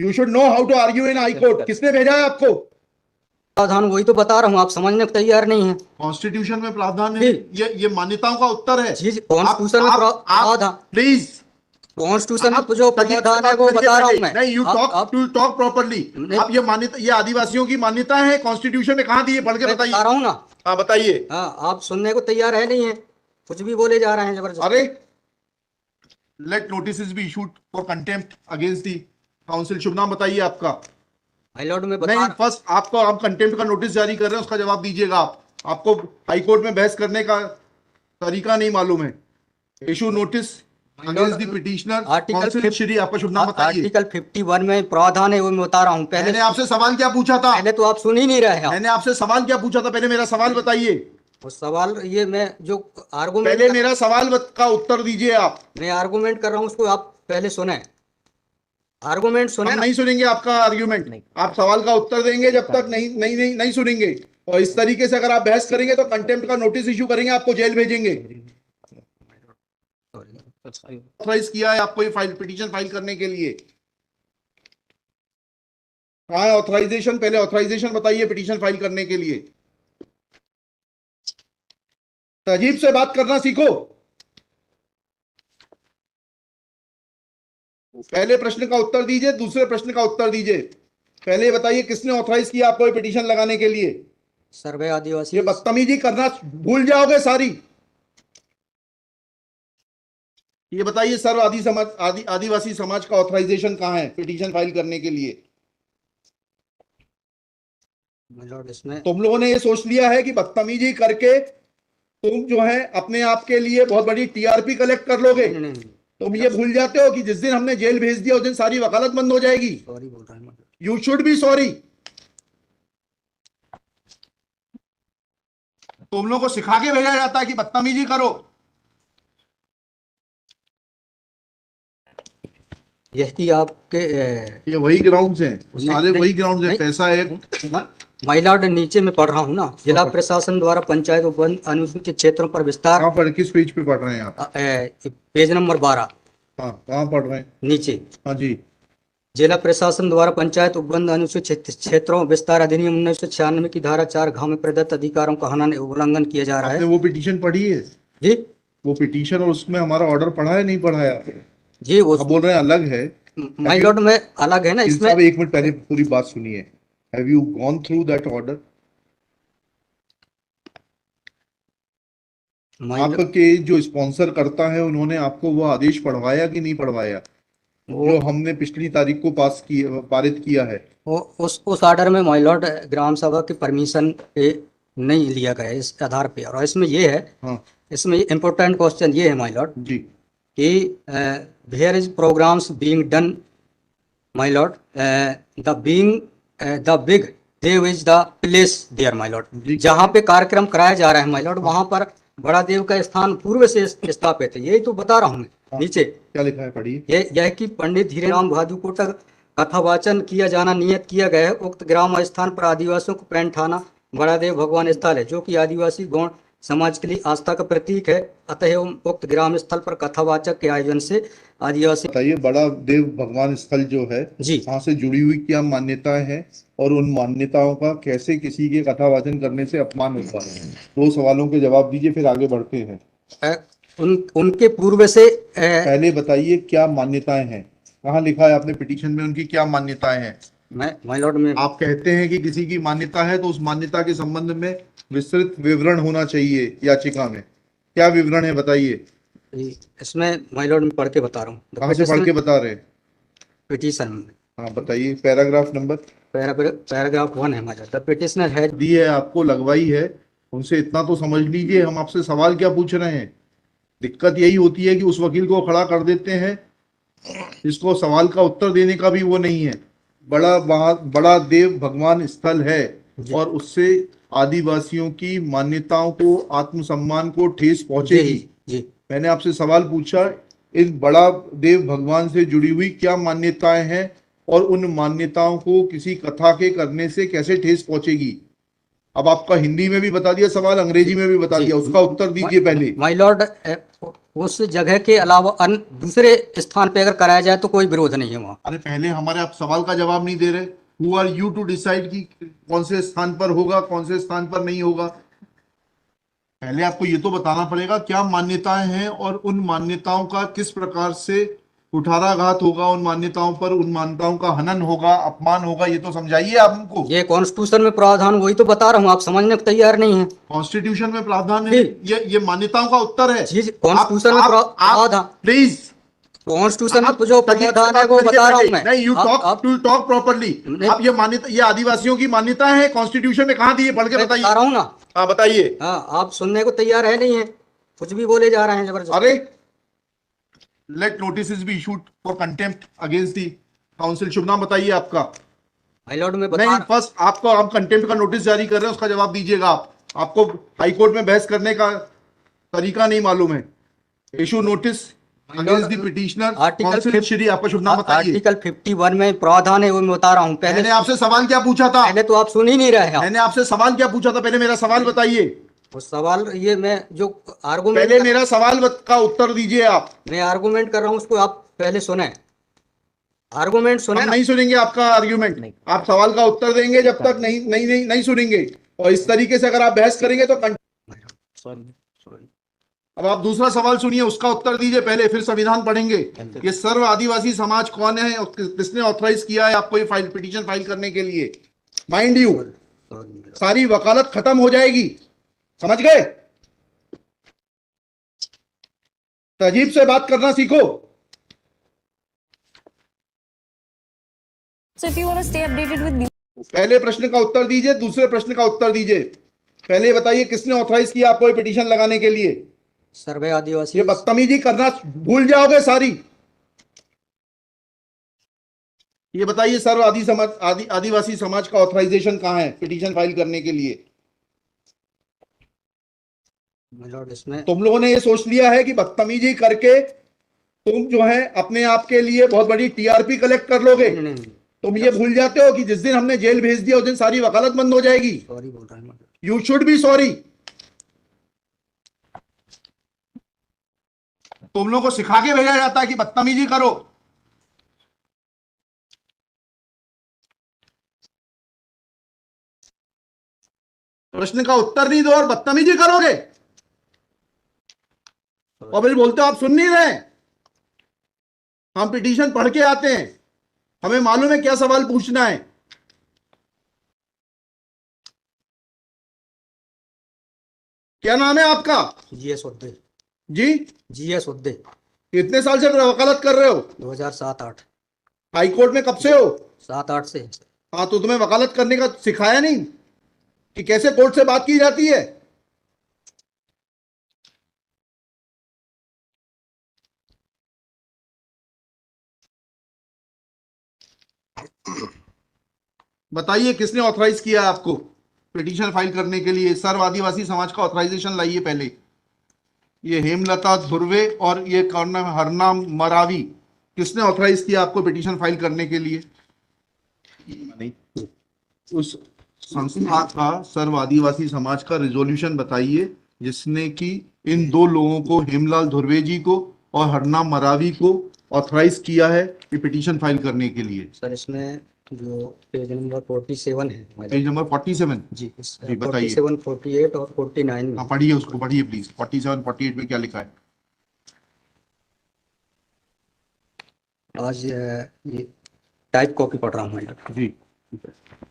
You should know how to argue in high court. किसने भेजा है आपको? प्रावधान वही तो बता रहा हूँ, आप समझने को तैयार नहीं है। कॉन्स्टिट्यूशन में प्रावधान है, ये मान्यताओं का उत्तर है। जी कॉन्स्टिट्यूशन में प्रावधान, प्लीज कॉन्स्टिट्यूशन में जो प्रावधान है वो बता रहा हूँ मैं। नहीं, यू टॉक प्रॉपर्ली। आप ये मान्यता, ये आदिवासियों की मान्यता है, कॉन्स्टिट्यूशन में कहाँ दी है? पढ़ के बताइए। बता रहा हूँ ना। हाँ बताइए। हाँ, आप सुनने को तैयार है नहीं है, कुछ भी बोले जा रहे हैं जबरदस्त। अरे let notice be issued for contempt against the council. शुभ नाम बताइए आपका। हाई लॉर्ड में नहीं, फर्स्ट आपको, आप कंटेम्प्ट का नोटिस जारी कर रहे हैं, उसका जवाब दीजिएगा आप। आपको हाई कोर्ट में बहस करने का तरीका नहीं मालूम है। Issue notice against the petitioner council. Shri, आपका शुभ नाम बताइए। आर्टिकल 51 में प्रावधान है, वो मैं बता रहा हूँ। पहले मैंने आपसे सवाल क्या पूछा था? पहले तो आप सुन ही नहीं रहे हैं। मैंने आपसे सवाल क्या पूछा था? पहले मेरा सवाल बताइए। वो सवाल, ये मैं जो आर्गुमेंट, पहले मेरा सवाल का उत्तर दीजिए आप। मैं आर्गुमेंट कर रहा हूँ, उसको आप पहले सुने। आर्गुमेंट सुने। हम नहीं सुनेंगे आपका आर्ग्यूमेंट, नहीं। आप सवाल का उत्तर देंगे जब तक नहीं सुनेंगे। और इस तरीके से अगर आप बहस करेंगे तो कंटेम्प्ट का नोटिस इशू करेंगे, आपको जेल भेजेंगे। ऑथराइज किया है आपको ये फाइल, पिटीशन फाइल करने के लिए? कहाँ है ऑथराइजेशन? पहले ऑथराइजेशन बताइए पिटीशन फाइल करने के लिए। तहजीब से बात करना सीखो। पहले प्रश्न का उत्तर दीजिए, दूसरे प्रश्न का उत्तर दीजिए। पहले बताइए किसने ऑथराइज किया आपको ये पिटीशन लगाने के लिए? सर्वे आदिवासी। ये बदतमीजी करना भूल जाओगे सारी। ये बताइए सर्व आदिवासी समाज का ऑथराइजेशन कहाँ है पिटीशन फाइल करने के लिए? इसमें तुम लोगों ने ये सोच लिया है कि बदतमीजी करके तुम जो है अपने आप के लिए बहुत बड़ी टीआरपी कलेक्ट कर लोगे। तुम ये भूल जाते हो कि जिस दिन हमने जेल भेज दिया उस दिन सारी वकालत बंद हो जाएगी। सॉरी बोल रहा हूं। You should be sorry. तुम लोगों को सिखा के भेजा जाता है कि बदतमीजी करो। यही आपके ये वही ग्राउंड्स हैं, सारे वही ग्राउंड्स हैं। पैसा है माइलॉर्ड, नीचे में पढ़ रहा हूँ ना। जिला प्रशासन द्वारा पंचायत उपवन अनुसूचित क्षेत्रों पर विस्तार। कहाँ पढ़, किस पेज पे पढ़ रहे हैं आप? Page number 12। हाँ, कहाँ पढ़ रहे हैं? नीचे। हाँ जी। जिला प्रशासन द्वारा पंचायत उपवन अनुसूचित क्षेत्रों विस्तार अधिनियम 1996 की धारा 4 में प्रदत्त अधिकारों का हनन उल्लंघन किया जा रहा है। आपने वो पिटीशन पढ़ी है जी? वो पिटीशन और उसमें हमारा ऑर्डर पढ़ा है, नहीं पढ़ा है? जी, वो बोल रहे हैं अलग है। माइलॉर्ड में अलग है ना इसमें। एक मिनट पहले पूरी बात सुनिए। Have you gone through that order? आपके जो स्पॉन्सर करता है उन्होंने आपको वो आदेश पढ़वाया कि नहीं पढ़वाया, जो हमने पिछली तारीख को पारित किया है? उस ऑर्डर में माइलॉर्ड ग्राम सभा की परमिशन पे नहीं लिया गया इस आधार पे। और इसमें ये है, हाँ। इसमें इम्पोर्टेंट क्वेश्चन ये है माइलॉर्ड जी कि where is programs being done my lord, the big Dev is the place there my lord. जहाँ पे कार्यक्रम कराया जा रहा है माइलॉर्ड, वहाँ पर बड़ा देव का स्थान पूर्व से स्थापित है। यही तो बता रहा हूँ मैं। नीचे क्या लिखा है पढ़िए। यह कि पंडित धीरेराम भादु को कथावाचन किया जाना नियत किया गया है। उक्त ग्राम स्थान पर आदिवासियों को पैंट थाना बड़ा देव भगवान स्थल है, जो कि आदिवासी गौण समाज के लिए आस्था का प्रतीक है। अतः उक्त ग्राम स्थल पर कथावाचक के आयोजन से आदिवासी। बताइए, बड़ा देव भगवान स्थल जो है जी, वहाँ से जुड़ी हुई क्या मान्यताएं हैं और उन मान्यताओं का कैसे किसी के कथावाचन करने से अपमान होता है? 2 सवालों के जवाब दीजिए, फिर आगे बढ़ते हैं। उनके पूर्व से पहले बताइए क्या मान्यताएं हैं, कहाँ लिखा है आपने पिटीशन में उनकी क्या मान्यताएं हैं? माइलॉर्ड में आप कहते हैं कि किसी की मान्यता है तो उस मान्यता के संबंध में विस्तृत विवरण होना चाहिए याचिका में। क्या विवरण है बताइए? इसमें माइलॉर्ड में पढ़ के बता रहा हूँ। कहाँ से पढ़ के बता रहे हैं? पिटीशन में। हाँ बताइए, पैराग्राफ नंबर। पैराग्राफ 1 है माइलॉर्ड। द पिटिशनर है दी है आपको, लगवाई है, उनसे इतना तो समझ लीजिए हम आपसे सवाल क्या पूछ रहे हैं। दिक्कत यही होती है कि उस वकील को खड़ा कर देते हैं जिसको सवाल का उत्तर देने का भी वो नहीं है। बड़ा देव भगवान स्थल है और उससे आदिवासियों की मान्यताओं को, आत्मसम्मान को ठेस पहुंचेगी। जी। मैंने आपसे सवाल पूछा, इन बड़ा देव भगवान से जुड़ी हुई क्या मान्यताएं हैं और उन मान्यताओं को किसी कथा के करने से कैसे ठेस पहुंचेगी? अब आपका हिंदी में भी बता दिया सवाल, अंग्रेजी में भी बता जी। दिया, उसका उत्तर दीजिए पहले। माय लॉर्ड, उस जगह के अलावा अन्य दूसरे स्थान पे अगर कराया जाए तो कोई विरोध नहीं है वहाँ। अरे पहले हमारे आप सवाल का जवाब नहीं दे रहे। Who are you to decide कि कौन से स्थान पर होगा, कौन से स्थान पर नहीं होगा। पहले आपको ये तो बताना पड़ेगा क्या मान्यताएं हैं और उन मान्यताओं का किस प्रकार से कुठाराघात होगा, उन मान्यताओं पर, उन मान्यताओं का हनन होगा, अपमान होगा, ये तो समझाइए आप हमको। ये कॉन्स्टिट्यूशन में प्रावधान, वही तो बता रहा हूँ, आप समझने को तैयार नहीं है। कॉन्स्टिट्यूशन में प्रावधान है, जी। ये मान्यताओं का उत्तर है। जी, कॉन्स्टिट्यूशन में प्रावधान, प्लीज, कॉन्स्टिट्यूशन में जो प्रावधान है वो बता रहा हूँ मैं। नहीं, you talk to talk properly. आप ये मान्यता, ये आदिवासियों की मान्यता है, कॉन्स्टिट्यूशन में कहाँ दी है, पढ़ के बताइए। बता रहा हूँ ना। हाँ बताइए। हाँ, आप सुनने को तैयार है नहीं है, कुछ भी बोले जा रहे हैं जबरदस्त। अरे let notice be issued for contempt against the council. शुभ नाम बताइए आपका। माय लॉर्ड में नहीं, फर्स्ट आपको, आप कंटेम्प्ट का नोटिस जारी कर रहे हैं, उसका जवाब दीजिएगा आप। आपको हाईकोर्ट में बहस करने का तरीका नहीं मालूम है। Issue notice against the petitioner council. Shri, आपका शुभ नाम बताइए। आर्टिकल 51 में प्रावधान है, वो मैं बता रहा हूँ। पहले मैंने आपसे सवाल क्या पूछा था? पहले तो आप सुन ही नहीं रहे हैं। मैंने आपसे सवाल क्या पूछा था? पहले मेरा सवाल बताइए। वो सवाल, ये मैं जो आर्गूमेंट, पहले मेरा सवाल का उत्तर दीजिए आप। मैं आर्गूमेंट कर रहा हूँ, उसको आप पहले सुने, आर्गूमेंट सुने। हम नहीं सुनेंगे आपका आर्ग्यूमेंट, आप सवाल का उत्तर देंगे जब तक नहीं नहीं नहीं नहीं सुनेंगे। और इस तरीके से अगर आप बहस करेंगे तो अब आप दूसरा सवाल सुनिए, उसका उत्तर दीजिए पहले, फिर संविधान पढ़ेंगे। ये सर्व आदिवासी समाज कौन है और किसने ऑथराइज किया है आपको ये फाइल, पिटीशन फाइल करने के लिए? माइंड यू, सारी वकालत खत्म हो जाएगी, समझ गए? तहजीब से बात करना सीखो। So if you want to stay updated with पहले प्रश्न का उत्तर दीजिए, दूसरे प्रश्न का उत्तर दीजिए। पहले बताइए किसने ऑथराइज किया आपको ये पिटीशन लगाने के लिए? सर्वे आदिवासी। ये बदतमीजी करना भूल जाओगे सारी। ये बताइए सर्व आदिवासी समाज का ऑथराइजेशन कहाँ है पिटीशन फाइल करने के लिए? इसमें तुम लोगों ने ये सोच लिया है कि बदतमीजी करके तुम जो है अपने आप के लिए बहुत बड़ी टीआरपी कलेक्ट कर लोगे। तुम ये भूल जाते हो कि जिस दिन हमने जेल भेज दिया उस दिन सारी वकालत बंद हो जाएगी। सॉरी बोल रहा हूं। You should be sorry. तुम लोगों को सिखा के भेजा जाता है कि बदतमीजी करो। प्रश्न का उत्तर नहीं दो और बदतमीजी करोगे और फिर बोलते हो आप सुन नहीं रहे। हम पिटीशन पढ़ के आते हैं, हमें मालूम है क्या सवाल पूछना है। क्या नाम है आपका? जीएस उद्दे। जी, जीएस उद्दे। कितने साल से वकालत कर रहे हो? 2007-8। हाई कोर्ट में कब से हो? 7-8 से। हाँ, तो तुम्हें वकालत करने का सिखाया नहीं कि कैसे कोर्ट से बात की जाती है? बताइए किसने ऑथराइज किया आपको पिटीशन फाइल करने के लिए? सर्व आदिवासी समाज का ऑथराइजेशन लाइए पहले। ये हेमलता धुर्वे और ये कौन नाम, हरनाम मरावी, किसने ऑथराइज किया आपको पिटीशन फाइल करने के लिए? नहीं, उस संस्था का, सर्व आदिवासी समाज का रिजोल्यूशन बताइए जिसने कि इन दो लोगों को, हेमलाल धुर्वे जी को और हरनाम मरावी को ऑथराइज किया है कि पिटीशन फाइल करने के लिए। सर इसमें जो पेज नंबर 47 है, पेज नंबर 47 जी, जी बताइए। 47, 48 और 49 में। हाँ पढ़िए, उसको पढ़िए प्लीज। 47, 48 में क्या लिखा है? आज ये टाइप कॉपी पढ़ रहा हूँ मैं जी।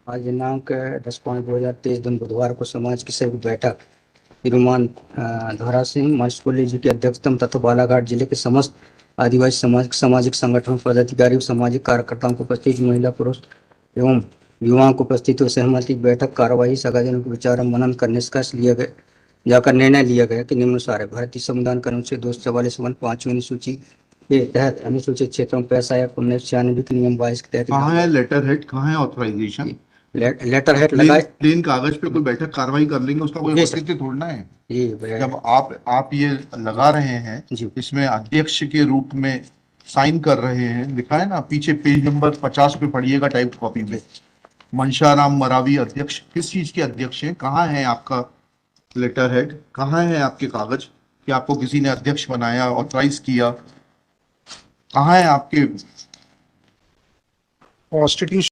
आज दिनांक 10/5/2023 दिन बुधवार को समाज की संयुक्त बैठक श्रीमान धरा सिंह मास्कोली जी की अध्यक्षता में तथा बालाघाट जिले के समस्त आदिवासी सामाजिक संगठनों पदाधिकारी सामाजिक कार्यकर्ताओं को उपस्थित महिला पुरुष एवं युवाओं को उपस्थित हुए सहमति बैठक कार्यवाही सगाजनों के विचार मनन कर निष्कर्ष लिया गया, जाकर निर्णय लिया गया कि निम्नानुसार है। भारतीय संविधान के अनुच्छेद 244 5वीं अनुसूची के तहत अनुसूचित क्षेत्रों में 1996 के नियम 22 के तहत कहाँ है लेटर हेड, कहाँ है ऑथराइजेशन? लेटर हेड लगाए प्लेन कागज पे कोई बैठक कार्रवाई कर लेंगे, उसका कोई औचित्य थोड़ना है। जब आप ये लगा रहे हैं, इसमें अध्यक्ष के रूप में साइन कर रहे हैं, लिखा है ना पीछे, पेज नंबर 50 पे पढ़िएगा टाइप कॉपी में। मनशाराम मरावी अध्यक्ष, किस चीज के अध्यक्ष हैं? कहाँ है आपका लेटर हेड? कहाँ है आपके कागज कि आपको किसी ने अध्यक्ष बनाया, ऑथराइज किया? कहाँ है आपके कॉन्स्टिट्यूशन